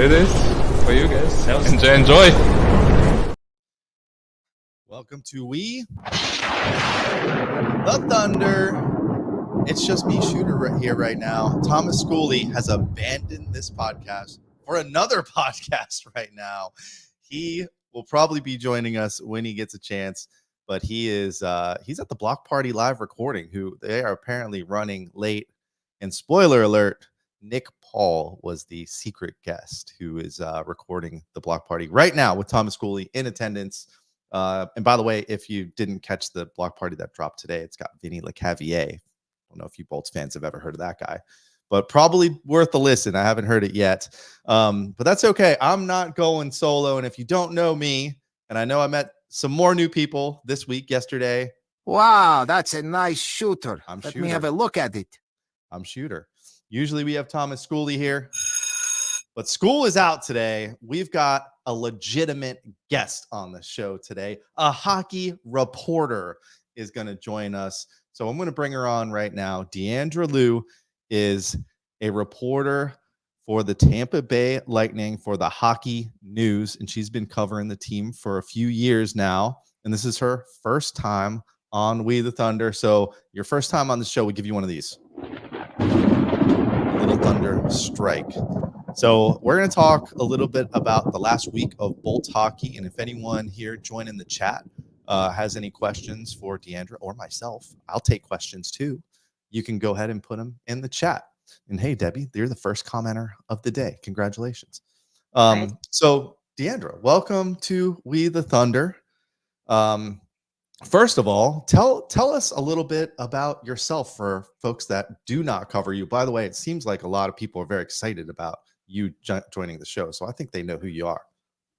it is for you guys. Enjoy. Welcome to We the Thunder. It's just me, Shooter, right here right now. Thomas Schooley has abandoned this podcast for another podcast right now. He will probably be joining us when he gets a chance, but he's at the Block Party live recording, who they are apparently running late. And spoiler alert, Nick Paul was the secret guest who is recording the Block Party right now with Thomas Schooley in attendance. And by the way, if you didn't catch the Block Party that dropped today, it's got Vinny LeCavier. I don't know if you Bolts fans have ever heard of that guy, but probably worth a listen. I haven't heard it yet, but that's okay. I'm not going solo. And if you don't know me, and I know I met some more new people this week, yesterday. Wow, that's a nice shooter. Let me have a look at it. I'm Shooter. Usually we have Thomas Schooley here, but school is out today. We've got a legitimate guest on the show today. A hockey reporter is going to join us. So I'm going to bring her on right now. Diandra Loux is a reporter for the Tampa Bay Lightning for the Hockey News, and she's been covering the team for a few years now. And this is her first time on We the Thunder. So your first time on the show, we give you one of these. Little Thunder Strike. So we're going to talk a little bit about the last week of Bolts hockey. And if anyone here joining the chat has any questions for Diandra or myself, I'll take questions too. You can go ahead and put them in the chat. And hey, Debbie, you're the first commenter of the day. Congratulations. So Diandra, welcome to We the Thunder. First of all, tell us a little bit about yourself for folks that do not cover you. By the way, it seems like a lot of people are very excited about you joining the show. So I think they know who you are.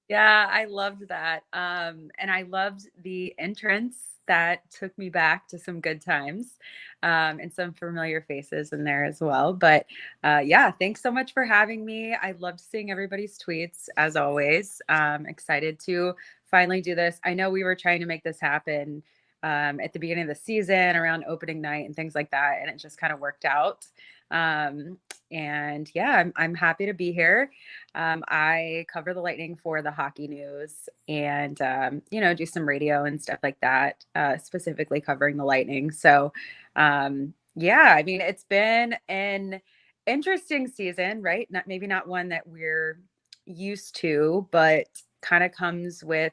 Yeah, I loved that. And I loved the entrance that took me back to some good times and some familiar faces in there as well. But yeah, thanks so much for having me. I loved seeing everybody's tweets as always. Excited to finally do this. I know we were trying to make this happen at the beginning of the season around opening night and things like that. And it just kind of worked out. And yeah, I'm happy to be here. I cover the Lightning for the Hockey News and, do some radio and stuff like that, specifically covering the Lightning. So, yeah, I mean, it's been an interesting season, right? Maybe not one that we're used to, but kind of comes with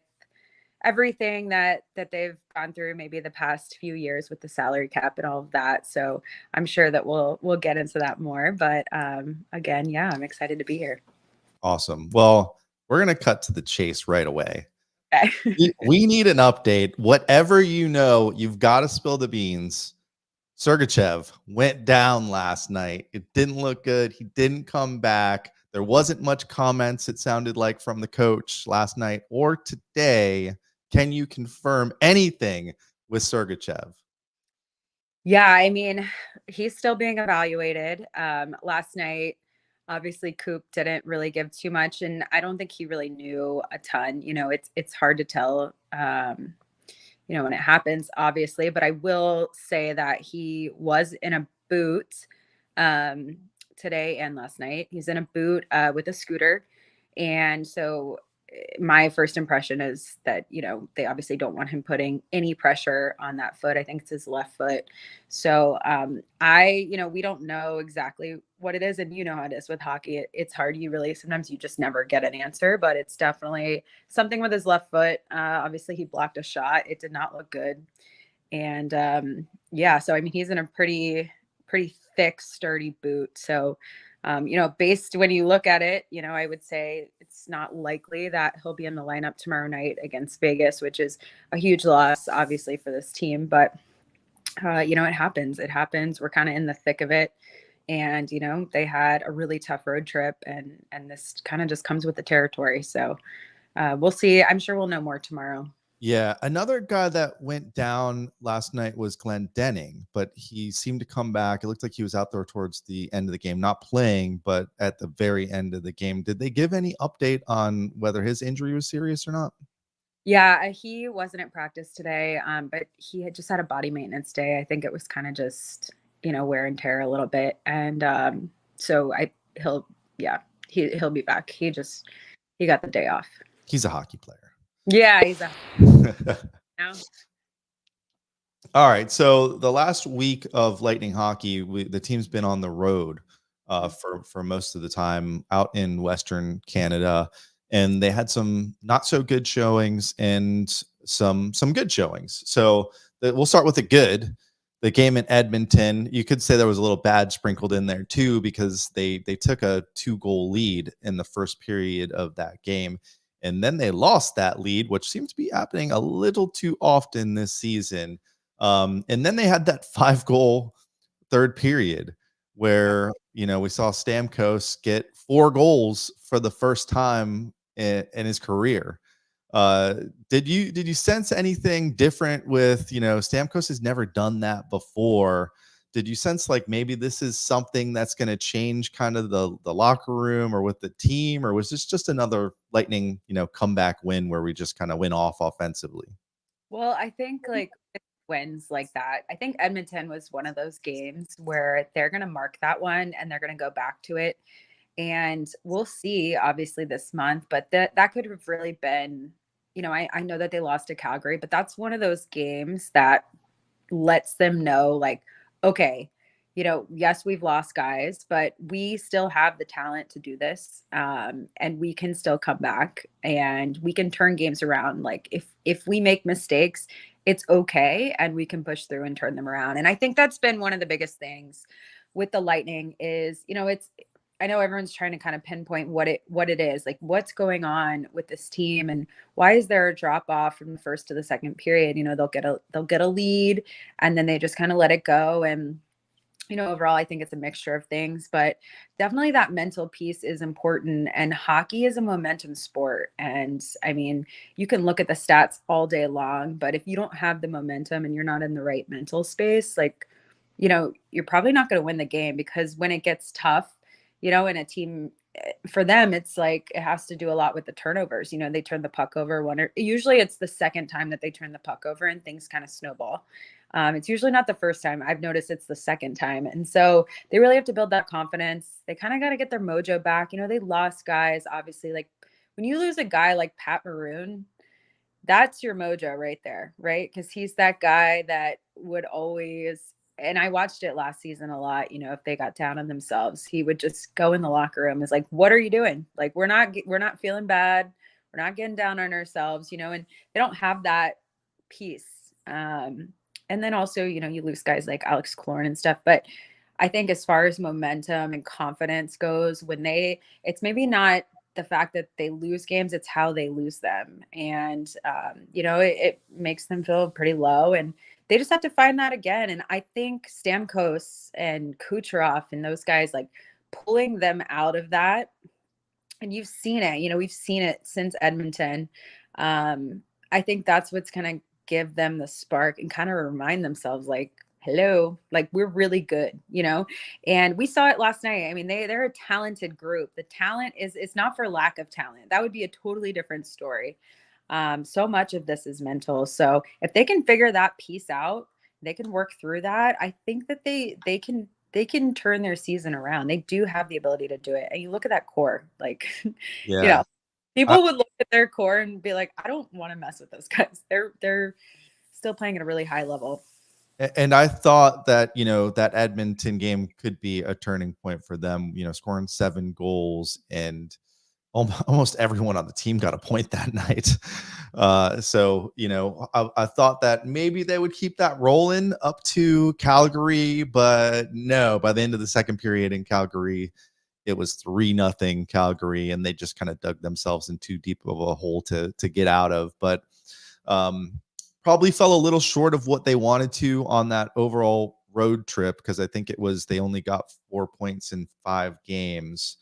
everything that they've gone through maybe the past few years with the salary cap and all of that. So I'm sure that we'll get into that more. But again, yeah, I'm excited to be here. Awesome. Well, we're going to cut to the chase right away. Okay. we need an update. Whatever you know, you've got to spill the beans. Sergachev went down last night. It didn't look good. He didn't come back. There wasn't much comments, it sounded like, from the coach last night or today. Can you confirm anything with Sergachev? Yeah, I mean, he's still being evaluated. Last night, obviously, Coop didn't really give too much, and I don't think he really knew a ton. It's hard to tell, when it happens, obviously. But I will say that he was in a boot today and last night. He's in a boot with a scooter, and so my first impression is that, they obviously don't want him putting any pressure on that foot. I think it's his left foot. So we don't know exactly what it is. And you know how it is with hockey. It's hard. Sometimes you just never get an answer, but it's definitely something with his left foot. Obviously he blocked a shot. It did not look good. And so, I mean, he's in a pretty thick, sturdy boot. So, based when you look at it, I would say it's not likely that he'll be in the lineup tomorrow night against Vegas, which is a huge loss, obviously, for this team. But, it happens. It happens. We're kind of in the thick of it. And, they had a really tough road trip and this kind of just comes with the territory. So we'll see. I'm sure we'll know more tomorrow. Yeah, another guy that went down last night was Glenn Denning, but he seemed to come back. It looked like he was out there towards the end of the game, not playing, but at the very end of the game. Did they give any update on whether his injury was serious or not? Yeah, he wasn't at practice today, but he had just had a body maintenance day. I think it was kind of just, wear and tear a little bit. And so he'll be back. He got the day off. He's a hockey player. Yeah, he's a now. All right. So the last week of Lightning hockey, the team's been on the road for most of the time out in Western Canada, and they had some not so good showings and some good showings. So we'll start with the good. The game in Edmonton, you could say there was a little bad sprinkled in there too, because they took a 2-goal lead in the first period of that game. And then they lost that lead, which seems to be happening a little too often this season. And then they had that 5-goal third period where, we saw Stamkos get 4 goals for the first time in his career. Did you sense anything different with, Stamkos has never done that before. Did you sense like maybe this is something that's going to change kind of the locker room or with the team, or was this just another Lightning, comeback win where we just kind of went off offensively? Well, I think like wins like that, I think Edmonton was one of those games where they're going to mark that one and they're going to go back to it. And we'll see obviously this month, but that could have really been, I know that they lost to Calgary, but that's one of those games that lets them know like, okay, yes, we've lost guys, but we still have the talent to do this. And we can still come back and we can turn games around. Like if we make mistakes, it's okay. And we can push through and turn them around. And I think that's been one of the biggest things with the Lightning is, I know everyone's trying to kind of pinpoint what it is, like what's going on with this team and why is there a drop off from the first to the second period? They'll get a lead and then they just kind of let it go. And, overall, I think it's a mixture of things, but definitely that mental piece is important. And hockey is a momentum sport. And I mean, you can look at the stats all day long, but if you don't have the momentum and you're not in the right mental space, like, you're probably not going to win the game, because when it gets tough, in a team, for them, it's like it has to do a lot with the turnovers. They turn the puck over usually it's the second time that they turn the puck over and things kind of snowball. It's usually not the first time. I've noticed it's the second time. And so they really have to build that confidence. They kind of got to get their mojo back. They lost guys, obviously. Like when you lose a guy like Pat Maroon, that's your mojo right there, right? Because he's that guy that would always, and I watched it last season a lot, if they got down on themselves, he would just go in the locker room. It's like, what are you doing? Like, we're not feeling bad. We're not getting down on ourselves, and they don't have that piece. And then also, you lose guys like Alex Killorn and stuff. But I think as far as momentum and confidence goes, it's maybe not the fact that they lose games, it's how they lose them. And, it makes them feel pretty low, and they just have to find that again. And I think Stamkos and Kucherov and those guys, like pulling them out of that. And you've seen it, we've seen it since Edmonton. I think that's what's going to give them the spark and kind of remind themselves like, hello, like we're really good, and we saw it last night. I mean, they're a talented group. The talent it's not for lack of talent. That would be a totally different story. So much of this is mental. So if they can figure that piece out, they can work through that. I think that they can turn their season around. They do have the ability to do it. And you look at that core, like, Yeah. People would look at their core and be like, I don't want to mess with those guys. They're still playing at a really high level. And I thought that, that Edmonton game could be a turning point for them, scoring 7 goals, and almost everyone on the team got a point that night. So, I thought that maybe they would keep that rolling up to Calgary, but no, by the end of the second period in Calgary, it was 3-0 Calgary, and they just kind of dug themselves in too deep of a hole to get out of. But probably fell a little short of what they wanted to on that overall road trip, because I think they only got 4 points in 5 games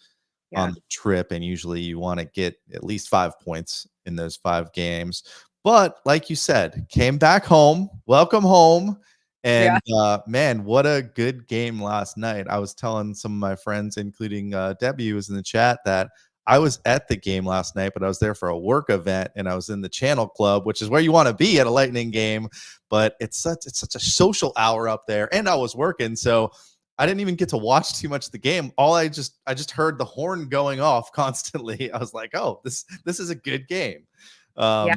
on the trip, and usually you want to get at least 5 points in those 5 games. But like you said, came back home, welcome home. And man, what a good game last night. I was telling some of my friends, including Debbie, who was in the chat, that I was at the game last night, but I was there for a work event, and I was in the Channel Club, which is where you want to be at a Lightning game. But it's such a social hour up there, and I was working, so I didn't even get to watch too much of the game. I just heard the horn going off constantly. I was like, oh, this is a good game. Yeah,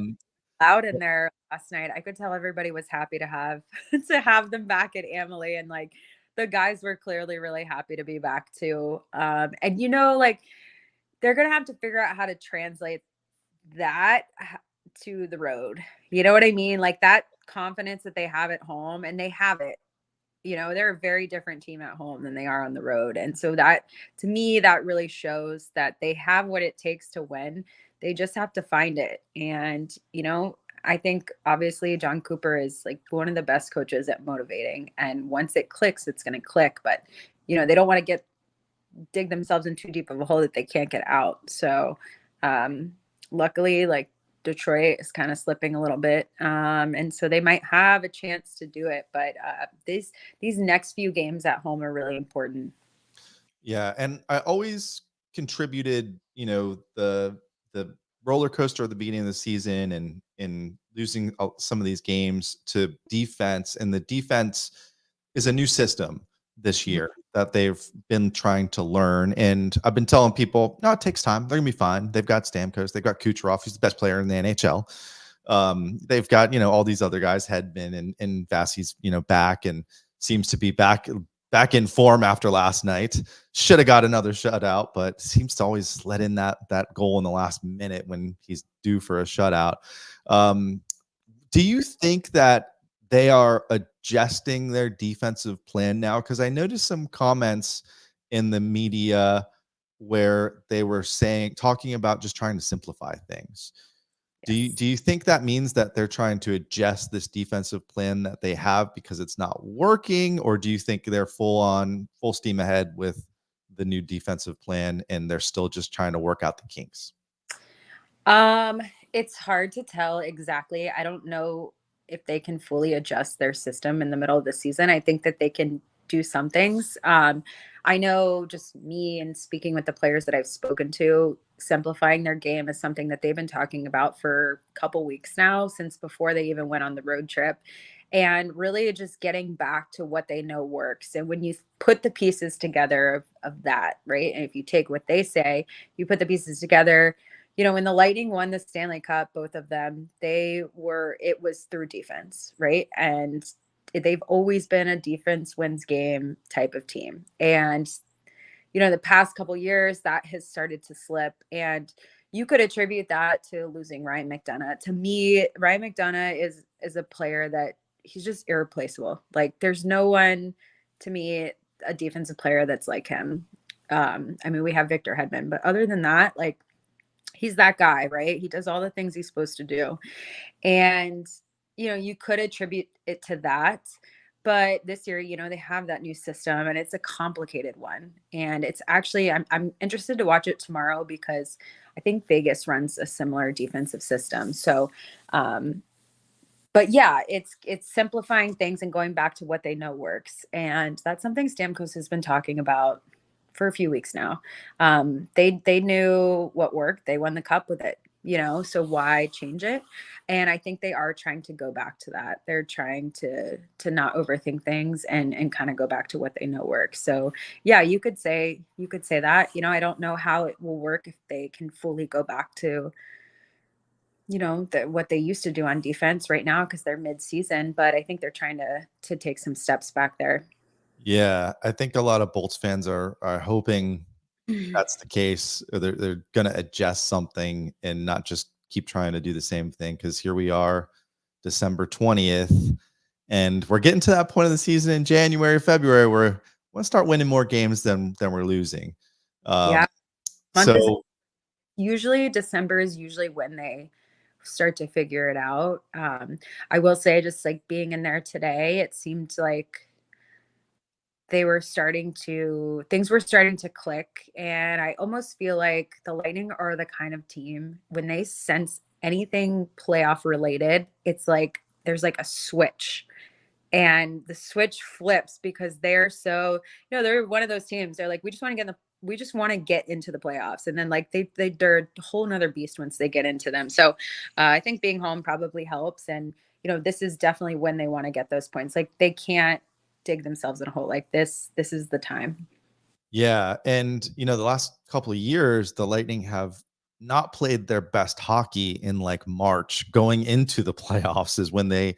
loud in there last night. I could tell everybody was happy to have to have them back at Amalie, and like the guys were clearly really happy to be back too. And like they're gonna have to figure out how to translate that to the road. You know what I mean? Like that confidence that they have at home, and they have it. They're a very different team at home than they are on the road. And so that, to me, that really shows that they have what it takes to win. They just have to find it. And, I think obviously John Cooper is like one of the best coaches at motivating. And once it clicks, it's going to click. But, they don't want to dig themselves in too deep of a hole that they can't get out. So luckily, like, Detroit is kind of slipping a little bit. And so they might have a chance to do it, but these next few games at home are really important. Yeah. And I always contributed, the roller coaster at the beginning of the season and in losing some of these games to defense. And the defense is a new system this year that they've been trying to learn. And I've been telling people, no, it takes time. They're gonna be fine. They've got Stamkos, they've got Kucherov, who's the best player in the NHL. They've got, all these other guys, Hedman and Vasi's, back and seems to be back in form after last night. Should have got another shutout, but seems to always let in that goal in the last minute when he's due for a shutout. Do you think that they are adjusting their defensive plan now? Because I noticed some comments in the media where they were talking about just trying to simplify things. Yes. Do you think that means that they're trying to adjust this defensive plan that they have because it's not working, or do you think they're full steam ahead with the new defensive plan and they're still just trying to work out the kinks? It's hard to tell exactly. I don't know if they can fully adjust their system in the middle of the season. I think that they can do some things. I know, just me and speaking with the players that I've spoken to, simplifying their game is something that they've been talking about for a couple weeks now, since before they even went on the road trip, and really just getting back to what they know works. And when you put the pieces together of that, right? And if you take what they say, you put the pieces together, when the Lightning won the Stanley Cup, both of them, it was through defense, right? And they've always been a defense wins game type of team. And, the past couple years that has started to slip, and you could attribute that to losing Ryan McDonagh. To me, Ryan McDonagh is a player that he's just irreplaceable. Like, there's no one, to me, a defensive player that's like him. We have Victor Hedman, but other than that, like, he's that guy, right? He does all the things he's supposed to do. And, you could attribute it to that. But this year, they have that new system, and it's a complicated one. And it's actually, I'm interested to watch it tomorrow because I think Vegas runs a similar defensive system. So, but yeah, it's simplifying things and going back to what they know works. And that's something Stamkos has been talking about for a few weeks now. They knew what worked. They won the cup with it, so why change it? And I think they are trying to go back to that. They're trying to not overthink things and kind of go back to what they know works. So yeah, you could say that. I don't know how it will work if they can fully go back to what they used to do on defense right now, because they're mid-season, but I think they're trying to take some steps back there. Yeah, I think a lot of Bolts fans are hoping that's the case. Or they're going to adjust something and not just keep trying to do the same thing. Because here we are, December 20th, and we're getting to that point of the season in January, February, where we want to start winning more games than we're losing. Yeah, so usually December is usually when they start to figure it out. I will say, just like being in there today, it seemed like things were starting to click. And I almost feel like the Lightning are the kind of team, when they sense anything playoff related, it's like there's like a switch, and the switch flips, because they're so, they're one of those teams. They're like, we just want to get into the playoffs. And then like they're a whole nother beast once they get into them. So I think being home probably helps. And, this is definitely when they want to get those points. Like, they can't dig themselves in a hole. Like this is the time. Yeah, and the last couple of years, the Lightning have not played their best hockey in like March. Going into the playoffs is when they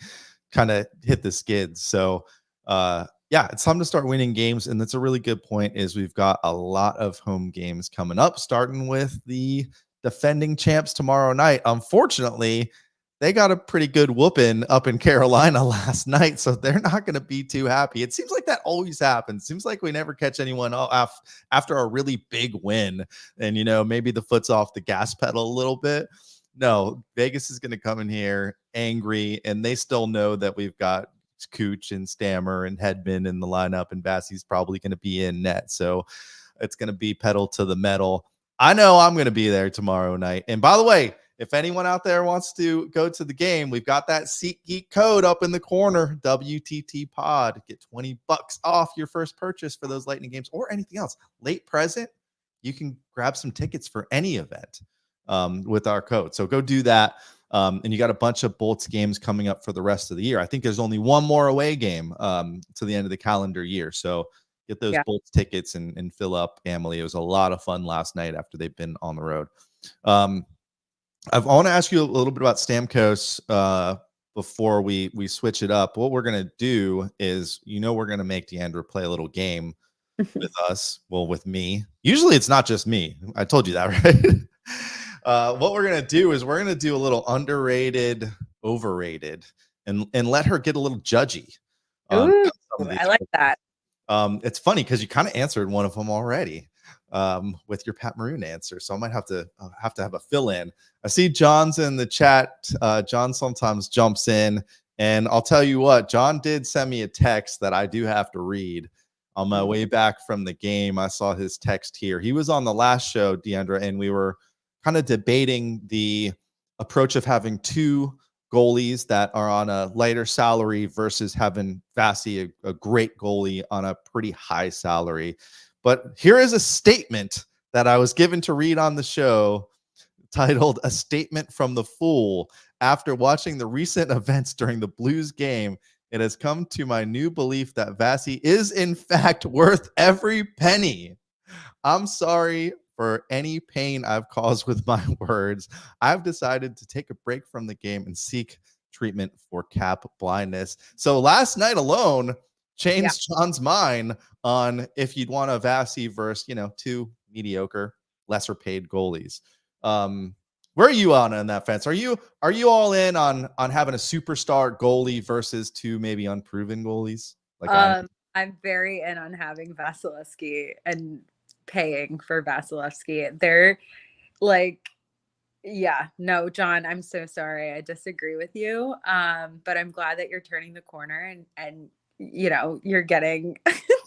kind of hit the skids. So, yeah, it's time to start winning games, and that's a really good point. Is we've got a lot of home games coming up, starting with the defending champs tomorrow night. Unfortunately, they got a pretty good whooping up in Carolina last night, so they're not going to be too happy. It seems like that always happens. Seems like we never catch anyone off after a really big win, and maybe the foot's off the gas pedal a little bit. No, Vegas is going to come in here angry, and they still know that we've got Cooch and Stammer and Hedman in the lineup, and Bassey's probably going to be in net. So it's going to be pedal to the metal. I know I'm going to be there tomorrow night. And by the way, if anyone out there wants to go to the game, we've got that SeatGeek code up in the corner, WTT Pod. Get $20 off your first purchase for those Lightning games or anything else. Late present, you can grab some tickets for any event with our code. So go do that. And you got a bunch of Bolts games coming up for the rest of the year. I think there's only one more away game to the end of the calendar year. So get those Bolts tickets and fill up Emily. It was a lot of fun last night after they've been on the road. I want to ask you a little bit about Stamkos before we switch it up. What we're going to do is, we're going to make Diandra play a little game with us. Well, with me. Usually it's not just me. I told you that, right? What we're going to do is we're going to do a little underrated, overrated, and let her get a little judgy. Ooh, I like that. It's funny because you kind of answered one of them already with your Pat Maroon answer. So I might have to have a fill in. I see John's in the chat. John sometimes jumps in, and I'll tell you what, John did send me a text that I do have to read on my way back from the game. I saw his text here. He was on the last show, Diandra, and we were kind of debating the approach of having two goalies that are on a lighter salary versus having Vasi, a great goalie, on a pretty high salary. But here is a statement that I was given to read on the show titled "A Statement from the Fool." After watching the recent events during the Blues game, it has come to my new belief that Vasi is in fact worth every penny. I'm sorry for any pain I've caused with my words. I've decided to take a break from the game and seek treatment for cap blindness. So last night alone changed John's mind on if you'd want a Vasi versus, two mediocre, lesser paid goalies. Where are you on that fence? Are you all in on having a superstar goalie versus two maybe unproven goalies? I'm very in on having Vasilevsky and paying for Vasilevsky. They're like, no, John, I'm so sorry. I disagree with you. But I'm glad that you're turning the corner and you're getting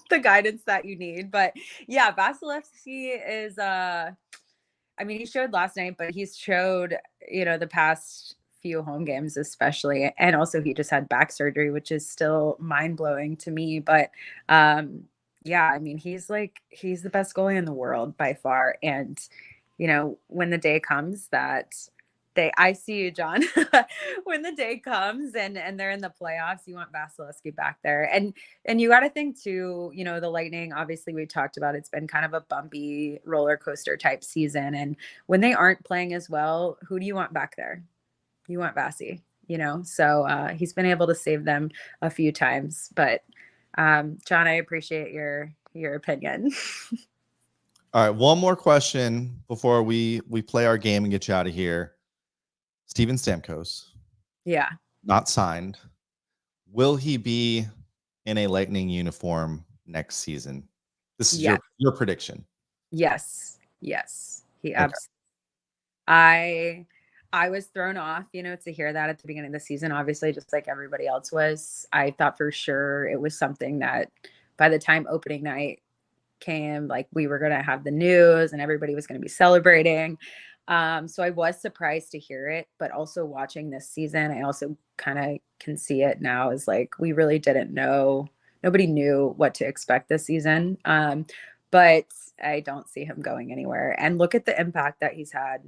the guidance that you need. But yeah, Vasilevsky is he showed last night, but he's showed, the past few home games especially, and also he just had back surgery, which is still mind-blowing to me. But he's the best goalie in the world by far. And when the day comes that I see you, John. When the day comes and they're in the playoffs, you want Vasilevsky back there. And you got to think too, the Lightning, obviously we talked about, it's been kind of a bumpy roller coaster type season. And when they aren't playing as well, who do you want back there? You want Vasi, so he's been able to save them a few times. But John, I appreciate your opinion. All right, one more question before we play our game and get you out of here. Steven Stamkos. Yeah. Not signed. Will he be in a Lightning uniform next season? This is your prediction. Yes. He absolutely. I was thrown off, to hear that at the beginning of the season, obviously, just like everybody else was. I thought for sure it was something that by the time opening night came, like we were going to have the news and everybody was going to be celebrating. So I was surprised to hear it, but also watching this season, I also kind of can see it now as like, we really didn't know. Nobody knew what to expect this season. But I don't see him going anywhere. And look at the impact that he's had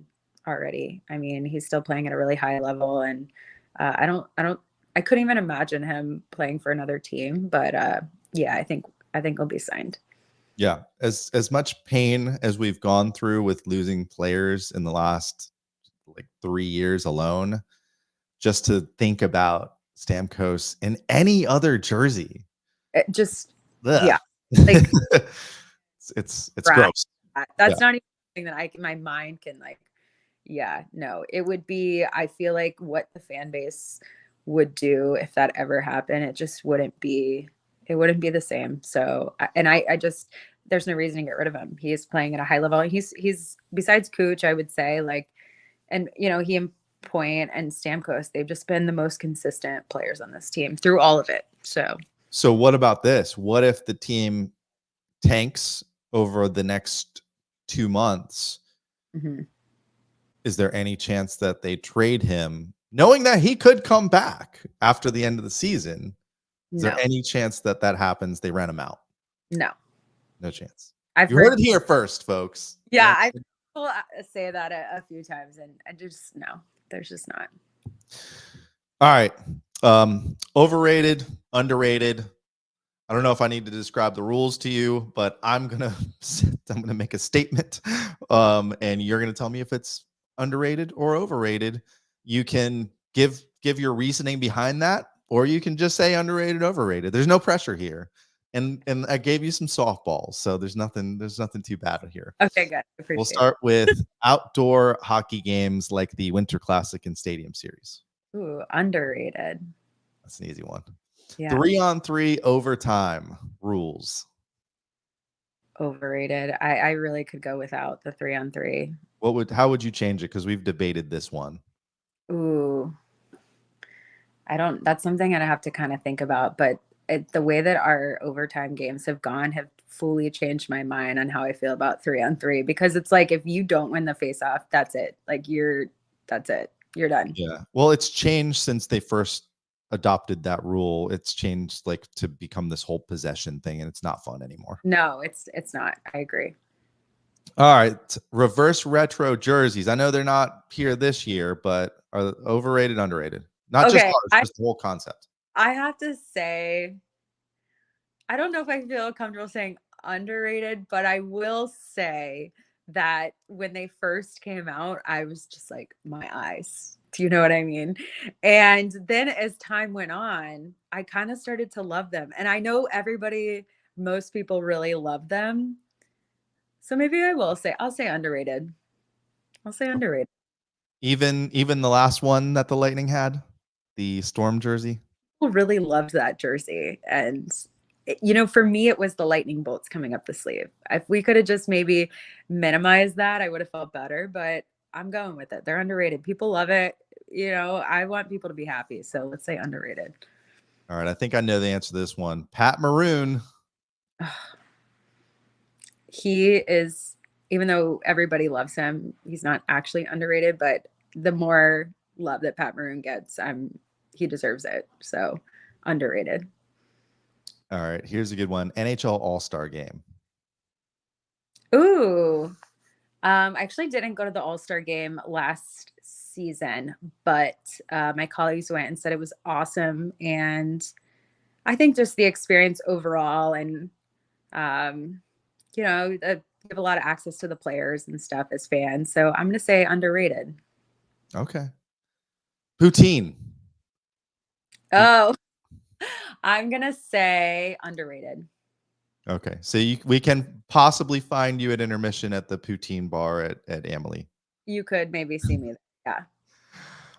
already. I mean, he's still playing at a really high level, and I couldn't even imagine him playing for another team, but yeah, I think he'll be signed. Yeah, as much pain as we've gone through with losing players in the last like 3 years alone, just to think about Stamkos in any other jersey. It just Ugh. yeah, like It's right. gross. Yeah. That's not even something that my mind can like. Yeah, no, it would be. I feel like what the fan base would do if that ever happened, it just wouldn't be. It wouldn't be the same. So, I just there's no reason to get rid of him. He is playing at a high level. He's besides Cooch, I would say like, and he and Point and Stamkos, they've just been the most consistent players on this team through all of it. So what about this? What if the team tanks over the next 2 months? Mhm. Is there any chance that they trade him, knowing that he could come back after the end of the season? Is there No, any chance that that happens? They rent him out? no, No chance. I've You heard heard. it here first, folks. Yeah, I've heard people say that a few times, and I just no, there's just not. All right. Overrated, underrated. I don't know if I need to describe the rules to you, but I'm gonna make a statement, and you're gonna tell me if it's underrated or overrated. You can give your reasoning behind that, or you can just say underrated, overrated. There's no pressure here, and I gave you some softballs, so there's nothing too bad here. Okay, good. I We'll appreciate start with outdoor hockey games like the Winter Classic and Stadium Series. it. Ooh, underrated. That's an easy one. Yeah, 3-on-3 overtime rules. overrated. I really could go without the 3-on-3. How would you change it? Because we've debated this one. Ooh, that's something I'd have to kind of think about, but the way that our overtime games have gone have fully changed my mind on how I feel about 3-on-3, because it's like if you don't win the face-off, that's it. Like that's it. You're done. Yeah. Well, it's changed since they first adopted that rule. It's changed like to become this whole possession thing, and it's not fun anymore. No, it's not. I agree. All right. Reverse retro jerseys. I know they're not here this year, but are overrated, underrated? Not just Okay, ours, just the whole concept. I have to say, I don't know if I feel comfortable saying underrated, but I will say that when they first came out, I was just like, my eyes. Do you know what I mean? And then as time went on, I kind of started to love them. And I know most people really love them. So maybe I'll say underrated. I'll say underrated. Even the last one that the Lightning had, the Storm jersey. People really loved that jersey. And, for me, it was the lightning bolts coming up the sleeve. If we could have just maybe minimized that, I would have felt better. But I'm going with it. They're underrated. People love it. I want people to be happy. So let's say underrated. All right. I think I know the answer to this one. Pat Maroon. He is, even though everybody loves him, he's not actually underrated. But the more love that Pat Maroon gets, he deserves it. So underrated. All right. Here's a good one. NHL All-Star Game. Ooh. I actually didn't go to the All-Star game last season, but my colleagues went and said it was awesome. And I think just the experience overall, and give a lot of access to the players and stuff as fans. So I'm going to say underrated. Okay. Poutine. Oh, I'm going to say underrated. Okay. So we can possibly find you at intermission at the Poutine bar at Amalie. You could maybe see me there. Yeah.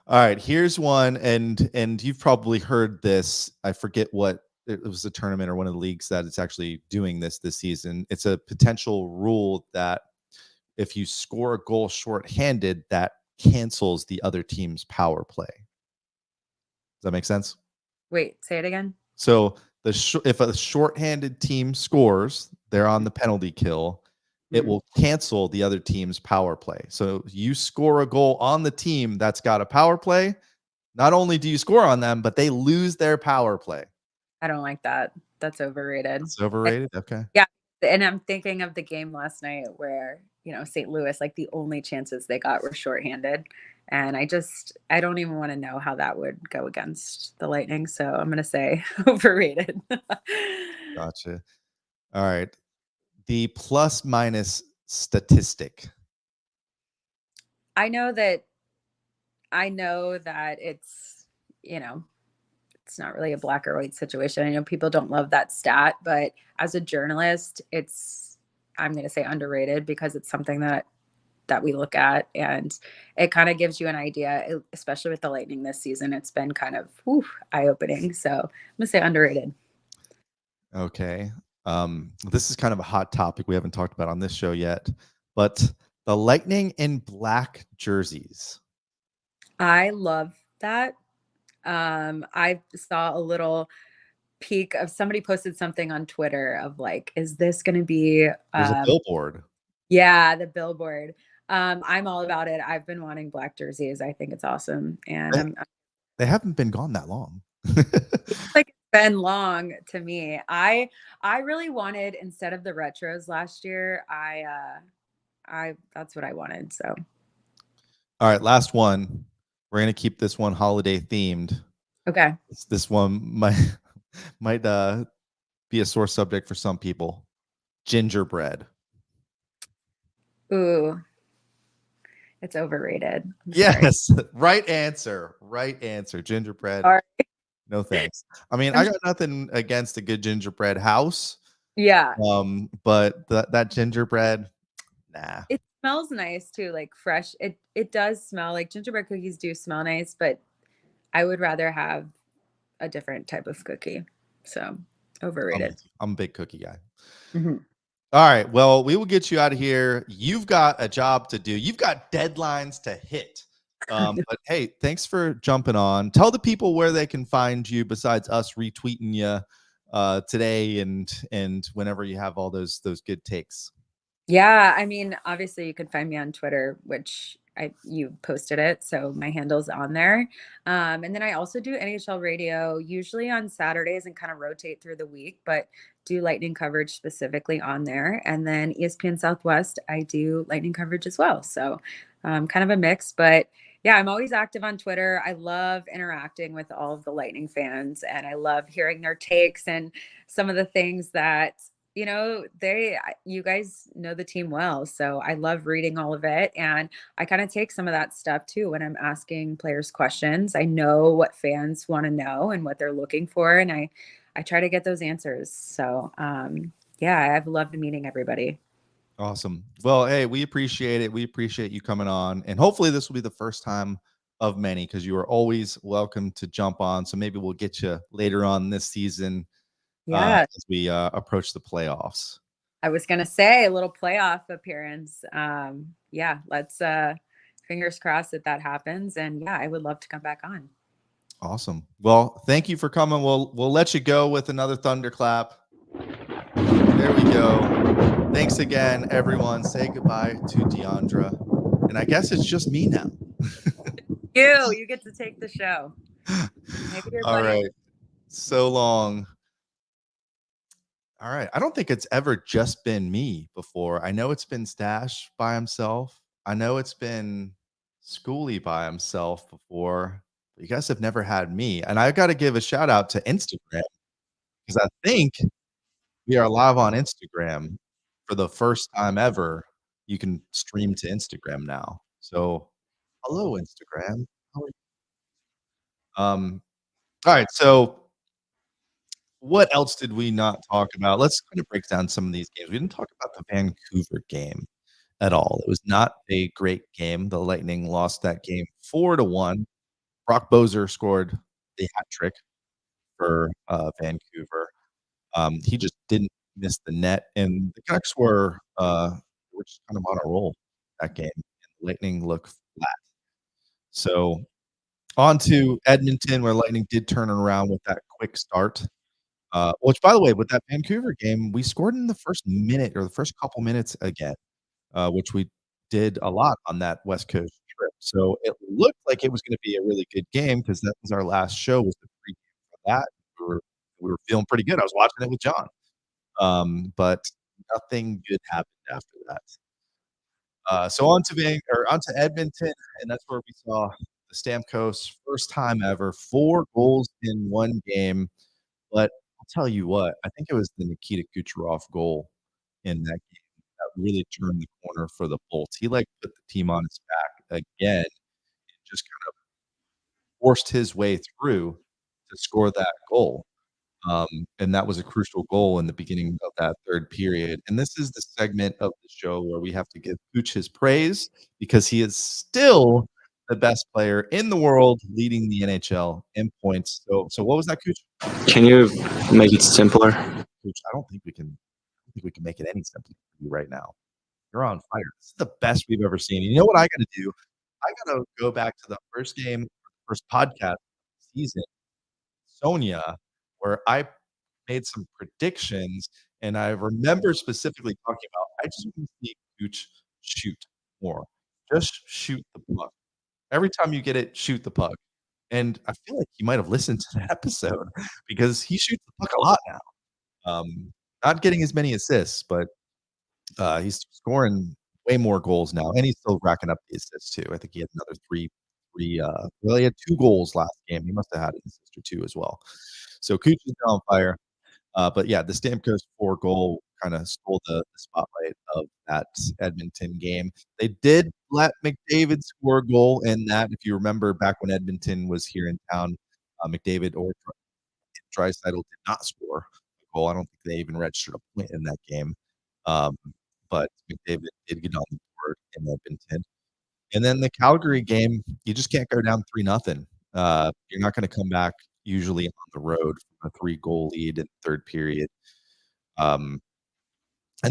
All right. Here's one. And you've probably heard this. I forget what it was, a tournament or one of the leagues that it's actually doing this season. It's a potential rule that if you score a goal shorthanded, that cancels the other team's power play. Does that make sense? Wait, say it again. So if a shorthanded team scores, they're on the penalty kill. It will cancel the other team's power play. So you score a goal on the team that's got a power play. Not only do you score on them, but they lose their power play. I don't like that. That's overrated. It's overrated. Okay. Yeah. And I'm thinking of the game last night where, St. Louis, like the only chances they got were shorthanded. And I don't even want to know how that would go against the Lightning. So I'm going to say overrated. Gotcha. All right. The plus minus statistic. I know that it's, you know, it's not really a black or white situation. I know people don't love that stat, but as a journalist, I'm going to say underrated because it's something that we look at, and it kind of gives you an idea, especially with the Lightning this season. It's been kind of eye-opening. So I'm gonna say underrated. Okay. This is kind of a hot topic we haven't talked about on this show yet, but the Lightning in black jerseys. I love that. I saw a little peek of somebody posted something on Twitter of like, is this going to be There's a billboard. yeah, the billboard. I'm all about it. I've been wanting black jerseys. I think it's awesome. And They haven't been gone that long. like it's been long to me. I really wanted, instead of the retros last year, I that's what I wanted. So All right, last one. We're gonna keep this one holiday themed. okay. This one might be a sore subject for some people. Gingerbread. Ooh, it's overrated. I'm Yes, right answer. Right answer. Gingerbread. sorry. No thanks. I mean, I got nothing against a good gingerbread house. Yeah. But that gingerbread, nah. It smells nice too, like fresh. It does smell like gingerbread cookies do smell nice, but I would rather have a different type of cookie. So overrated. I'm a big cookie guy. Mhm. All right. Well, we will get you out of here. You've got a job to do. You've got deadlines to hit. But hey, thanks for jumping on. Tell the people where they can find you besides us retweeting you today and whenever you have all those good takes. Yeah, I mean, obviously you can find me on Twitter, which you posted it, so my handle's on there. And then I also do NHL radio, usually on Saturdays, and kind of rotate through the week, but do Lightning coverage specifically on there. And then ESPN Southwest, I do Lightning coverage as well. So kind of a mix, but yeah, I'm always active on Twitter. I love interacting with all of the Lightning fans, and I love hearing their takes and some of the things that you guys know the team well. So I love reading all of it. And I kind of take some of that stuff too when I'm asking players questions. I know what fans want to know and what they're looking for. And I try to get those answers. So yeah, I've loved meeting everybody. Awesome. Well, hey, we appreciate it. We appreciate you coming on. And hopefully this will be the first time of many, because you are always welcome to jump on. So maybe we'll get you later on this season Yeah. as we approach the playoffs. I was gonna say a little playoff appearance. Yeah, let's fingers crossed that happens. And yeah, I would love to come back on. Awesome. Well, thank you for coming. We'll let you go with another thunderclap. There we go. Thanks again, everyone. Say goodbye to Diandra. And I guess it's just me now. You get to take the show. Maybe your All buddy. right. So long. All right. I don't think it's ever just been me before. I know it's been Stash by himself. I know it's been Schoolie by himself before. But you guys have never had me. And I got to give a shout out to Instagram, because I think we are live on Instagram for the first time ever. You can stream to Instagram now. So hello, Instagram. How are you? All right. So what else did we not talk about? Let's kind of break down some of these games. We didn't talk about the Vancouver game at all. It was not a great game. The Lightning lost that game 4-1. Brock Boeser scored the hat trick for Vancouver. He just didn't miss the net, and the Canucks were just kind of on a roll that game. And the Lightning look flat. So on to Edmonton, where Lightning did turn around with that quick start. Which, by the way, with that Vancouver game, we scored in the first minute or the first couple minutes again, which we did a lot on that West Coast trip. So it looked like it was going to be a really good game, because that was our last show, was the pregame for that. We were feeling pretty good. I was watching it with John, but nothing good happened after that. So on to Edmonton, and that's where we saw the Stamkos first time ever, 4 goals in one game. But I'll tell you what, I think it was the Nikita Kucherov goal in that game that really turned the corner for the Bolts. He like put the team on his back again and just kind of forced his way through to score that goal. Um, and that was a crucial goal in the beginning of that third period. And this is the segment of the show where we have to give Cooch his praise because he is still the best player in the world, leading the NHL in points. So what was that, Cooch? Can you make it simpler? Cooch, I don't think we can. I don't think we can make it any simpler for you right now. You're on fire. This is the best we've ever seen. And you know what I got to do? I got to go back to the first game, first podcast of the season, Sonia, where I made some predictions, and I remember specifically talking about, I just want to see Gooch shoot more. Just shoot the puck. Every time you get it, shoot the puck. And I feel like you might have listened to that episode because he shoots the puck a lot now. Not getting as many assists, but he's scoring way more goals now, and he's still racking up the assists too. I think he had another well, he had 2 goals last game. He must have had an assist or 2 as well. So Cooch is on fire. But yeah, the Stamkos 4 goal kind of stole the spotlight of that Edmonton game. They did let McDavid score a goal in that. If you remember back when Edmonton was here in town, McDavid or Draisaitl did not score a goal. I don't think they even registered a point in that game. Um, but McDavid did get on the board in Edmonton. And then the Calgary game, you just can't go down 3-0. You're not going to come back usually on the road from a 3-goal lead in the third period. And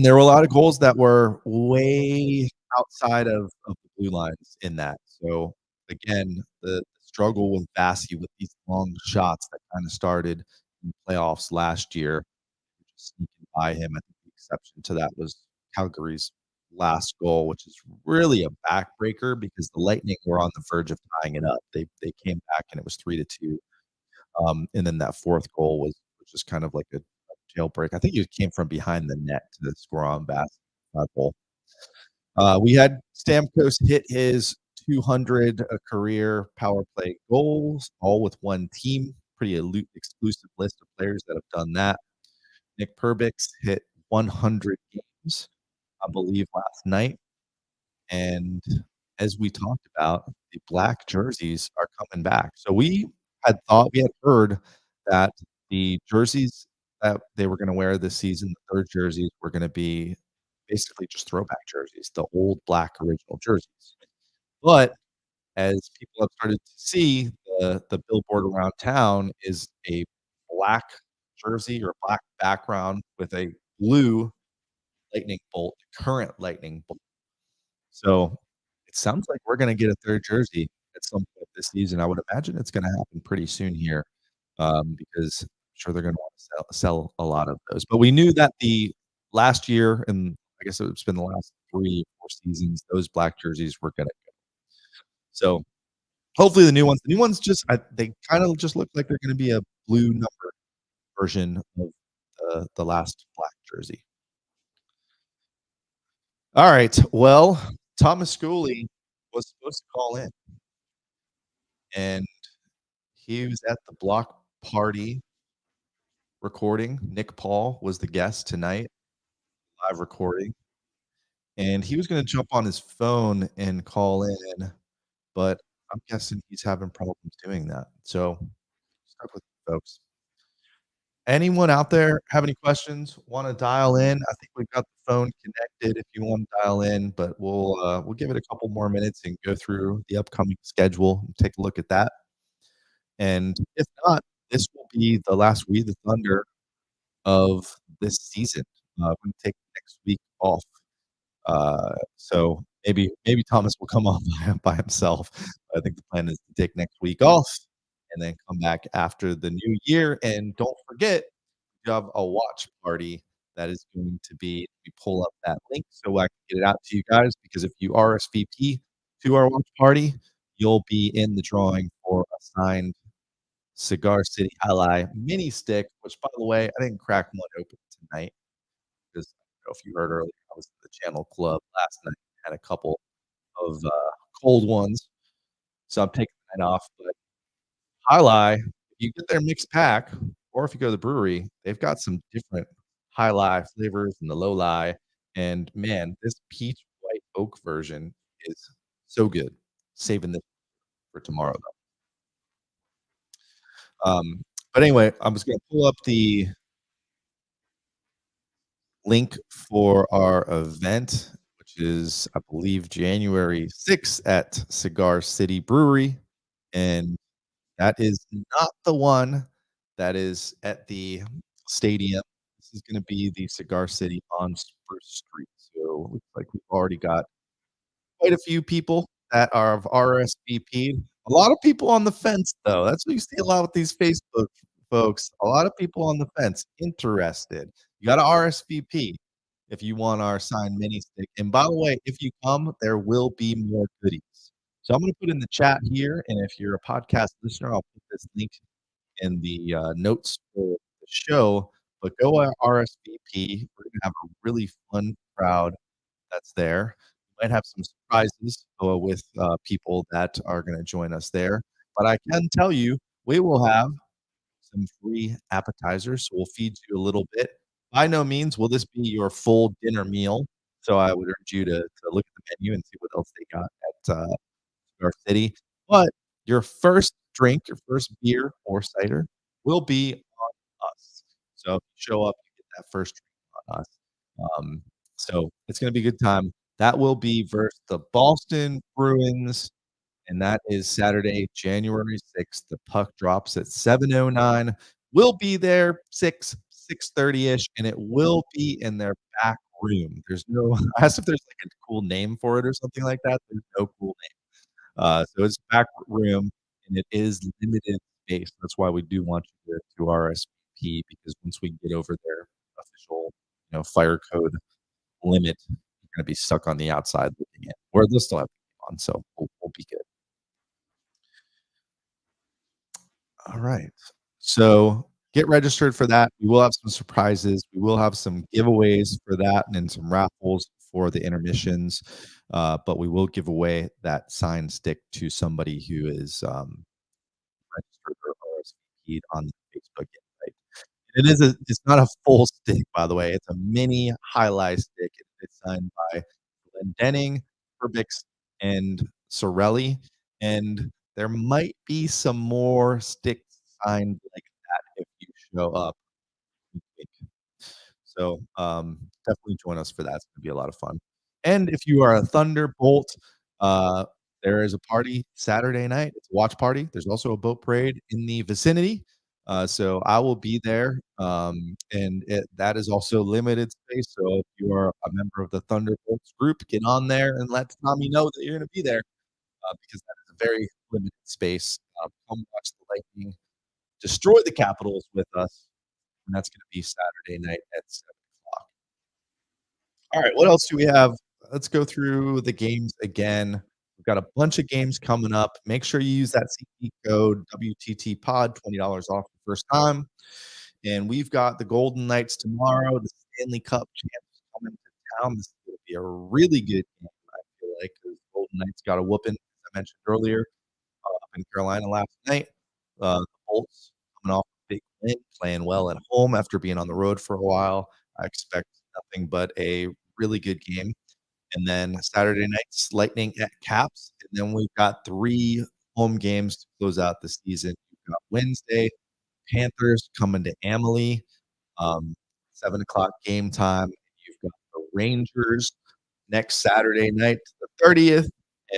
there were a lot of goals that were way outside of the blue lines in that. So again, the struggle with Bassey with these long shots that kind of started in the playoffs last year, just sneaking by him. I think the exception to that was Calgary's last goal, which is really a backbreaker because the Lightning were on the verge of tying it up. They came back and it was 3-2. And then that 4th goal was just kind of like a jailbreak. I think it came from behind the net to score on Bass goal. We had Stamkos hit his 200 career power play goals, all with one team. Pretty exclusive list of players that have done that. Nick Perbix hit 100 games, I believe, last night. And as we talked about, the black jerseys are coming back. So we had heard that the jerseys that they were going to wear this season, the third jerseys, were going to be basically just throwback jerseys, the old black original jerseys. But as people have started to see, the billboard around town is a black jersey or black background with a blue lightning bolt, current lightning bolt. So it sounds like we're going to get a third jersey at some point this season. I would imagine it's going to happen pretty soon here because I'm sure they're going to want to sell a lot of those. But we knew that the last year, and I guess it's been the last 3 or 4 seasons, those black jerseys were going to go. So hopefully the new ones just they kind of just look like they're going to be a blue number version of the last black jersey. All right. Well, Thomas Scully was supposed to call in, and he was at the block party recording. Nick Paul was the guest tonight, live recording, and he was going to jump on his phone and call in, but I'm guessing he's having problems doing that. So stuck with you folks. Anyone out there have any questions? Want to dial in? I think we've got the phone connected if you want to dial in, but we'll give it a couple more minutes and go through the upcoming schedule and take a look at that. And if not, this will be the last We the Thunder of this season. We're going to take next week off. So maybe Thomas will come on by himself. I think the plan is to take next week off and then come back after the new year. And don't forget, you have a watch party that is going to be, we pull up that link so I can get it out to you guys, because if you RSVP to our watch party, you'll be in the drawing for a signed Cigar City Ally mini stick, which, by the way, I didn't crack one open tonight because I don't know if you heard earlier, I was at the Channel Club last night had a couple of cold ones, so I'm taking the night off. But High if you get their mixed pack, or if you go to the brewery, they've got some different High flavors and the Low Lie. And man, this peach white oak version is so good. Saving this for tomorrow though. But anyway, I was gonna pull up the link for our event, which is, I believe, January 6th at Cigar City Brewery. And that is not the one that is at the stadium. This is gonna be the Cigar City on Spruce Street. So it looks like we've already got quite a few people that are of RSVP'd. A lot of people on the fence, though. That's what you see a lot with these Facebook folks. A lot of people on the fence interested. You gotta RSVP if you want our signed mini stick. And by the way, if you come, there will be more goodies. So I'm gonna put in the chat here, and if you're a podcast listener, I'll put this link in the notes for the show. But go RSVP. We're gonna have a really fun crowd that's there. We might have some surprises with people that are going to join us there. But I can tell you, we will have some free appetizers. So we'll feed you a little bit. By no means will this be your full dinner meal. So I would urge you to look at the menu and see what else they got at Cigar City. But your first drink, your first beer or cider will be on us. So if you show up, you get that first drink on us. So it's going to be a good time. That will be versus the Boston Bruins, and that is Saturday, January 6th. The puck drops at 7:09. We'll be there 6:30ish, and it will be in their back room. There's no I asked if there's like a cool name for it or something like that. There's no cool name. So it's back room, and it is limited space. That's why we do want you to RSVP, because once we get over their official, fire code limit, you're going to be stuck on the outside looking in, or they'll still have on, so we'll be good. All right, so get registered for that. We will have some surprises. We will have some giveaways for that, and then some raffles for the intermissions. But we will give away that signed stick to somebody who is registered or RSVP'd on the Facebook invite. It's not a full stick, by the way. It's a mini highlight stick. It's signed by Denning, Herbix, and Sorelli. And there might be some more sticks signed like that if you show up. So definitely join us for that. It's going to be a lot of fun. And if you are a Thunderbolt, there is a party Saturday night. It's a watch party. There's also a boat parade in the vicinity. So I will be there. And that is also limited space. So if you are a member of the Thunderbolts group, get on there and let Tommy know that you're going to be there, because that is a very limited space. Come watch the Lightning destroy the Capitals with us. And that's going to be Saturday night at 7:00. All right, what else do we have? Let's go through the games again. We've got a bunch of games coming up. Make sure you use that CP code WTTPOD, $20 off the first time. And we've got the Golden Knights tomorrow, the Stanley Cup champs coming to town. This is going to be a really good game, I feel like, because Golden Knights got a whooping, as I mentioned earlier, up in Carolina last night. The Bolts coming off a big win, playing well at home after being on the road for a while. I expect nothing but a really good game. And then Saturday night's Lightning at Caps. And then we've got 3 home games to close out the season. We've got Wednesday, Panthers coming to Amalie, 7:00 game time. You've got the Rangers next Saturday night, the 30th,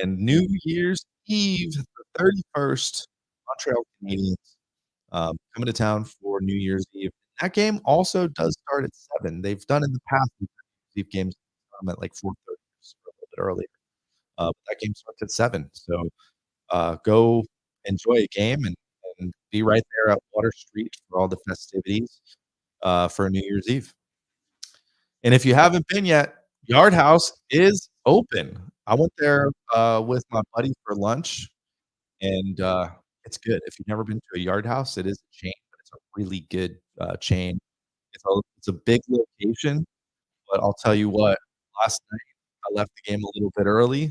and New Year's Eve, the 31st. Montreal Canadiens coming to town for New Year's Eve. That game also does start at 7. They've done in the past Eve games at like 4:30, just a little bit earlier. But that game starts at 7. So go enjoy a game and be right there at Water Street for all the festivities for New Year's Eve. And if you haven't been yet, Yard House is open. I went there with my buddy for lunch, and it's good. If you've never been to a Yard House, it is a chain, but it's a really good chain. It's a big location, but I'll tell you what, last night I left the game a little bit early,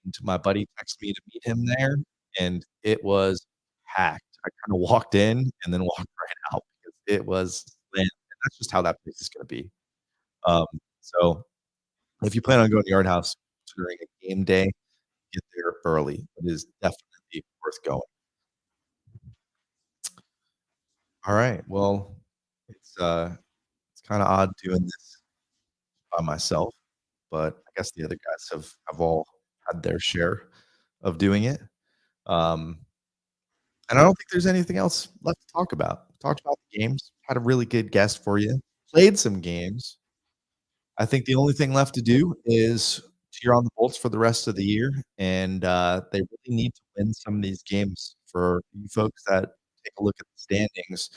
and my buddy texted me to meet him there, and it was packed. I kinda walked in and then walked right out because it was slammed, and that's just how that place is gonna be. So if you plan on going to Yard House during a game day, get there early. It is definitely worth going. All right. Well, it's kinda odd doing this by myself, but I guess the other guys have all had their share of doing it. Um, and I don't think there's anything else left to talk about. Talked about the games, had a really good guest for you, played some games. I think the only thing left to do is cheer on the Bolts for the rest of the year, and they really need to win some of these games. For you folks that take a look at the standings,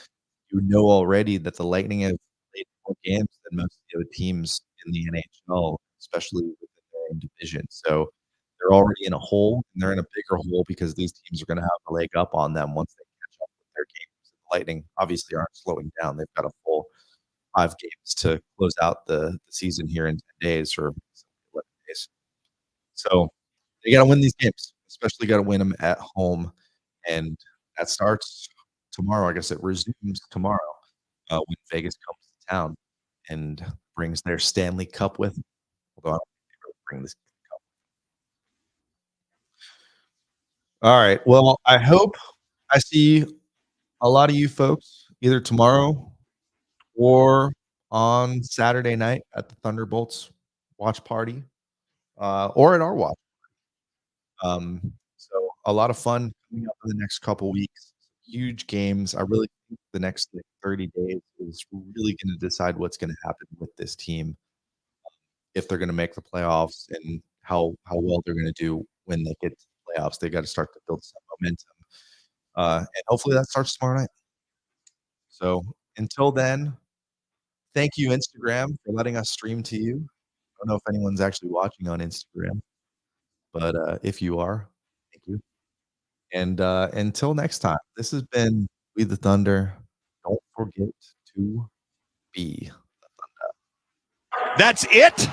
you know already that the Lightning have played more games than most of the other teams in the NHL, especially within their own division. So they're already in a hole, and they're in a bigger hole because these teams are going to have a leg up on them once they catch up with their games. The Lightning obviously aren't slowing down; they've got a full 5 games to close out the season here in 10 days or 11 days. So they got to win these games, especially got to win them at home, and that starts tomorrow. I guess it resumes tomorrow when Vegas comes to town and brings their Stanley Cup with them. Although I don't think they really bring this cup. All right. Well, I hope I see a lot of you folks either tomorrow or on Saturday night at the Thunderbolts watch party or at our watch. So a lot of fun coming up in the next couple weeks. Huge games. I really think the next 30 days is really going to decide what's going to happen with this team, if they're going to make the playoffs and how well they're going to do when they get to the playoffs. They got to start to build some momentum, and hopefully that starts tomorrow night. So until then, thank you Instagram for letting us stream to you. I don't know if anyone's actually watching on Instagram, but if you are, thank you. And until next time, this has been We the Thunder. Don't forget to be. That's it?